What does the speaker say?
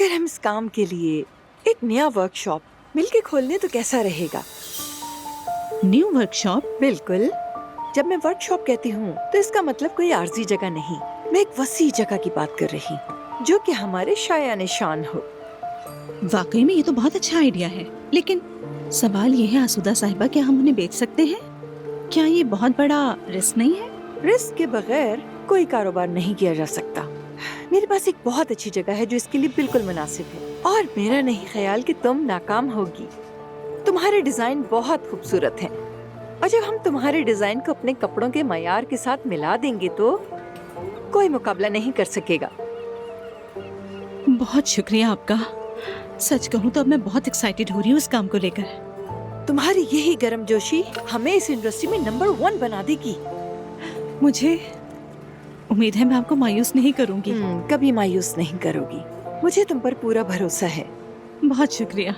अगर हम इस काम के लिए एक नया वर्कशॉप मिलके खोल लें तो कैसा रहेगा? New workshop? बिल्कुल। जब मैं वर्कशॉप कहती हूँ तो इसका मतलब कोई आर्जी जगह नहीं, मैं एक वसी जगह की बात कर रही हूँ जो कि हमारे शायान शान हो। वाकई में ये तो बहुत अच्छा आइडिया है, लेकिन सवाल ये है आसूदा साहिबा, क्या हम उन्हें बेच सकते हैं? क्या ये बहुत बड़ा रिस्क नहीं है? रिस्क के बगैर कोई कारोबार नहीं किया जा सकता। मेरे पास एक बहुत अच्छी जगह है जो इसके लिए बिल्कुल मुनासिब है, और मेरा नहीं ख्याल कि तुम नाकाम होगी। तुम्हारे डिजाइन बहुत खूबसूरत हैं, और जब हम तुम्हारे डिजाइन को अपने कपड़ों के मयार के साथ मिला देंगे तो कोई मुकाबला नहीं कर सकेगा। बहुत शुक्रिया आपका। सच कहूँ तो अब मैं बहुत एक्साइटेड हो रही हूँ इस काम को लेकर। तुम्हारी यही गर्मजोशी हमें इस इंडस्ट्री में नंबर 1 बना देगी। मुझे उम्मीद है मैं आपको मायूस नहीं करूंगी। कभी मायूस नहीं करोगी, मुझे तुम पर पूरा भरोसा है। बहुत शुक्रिया।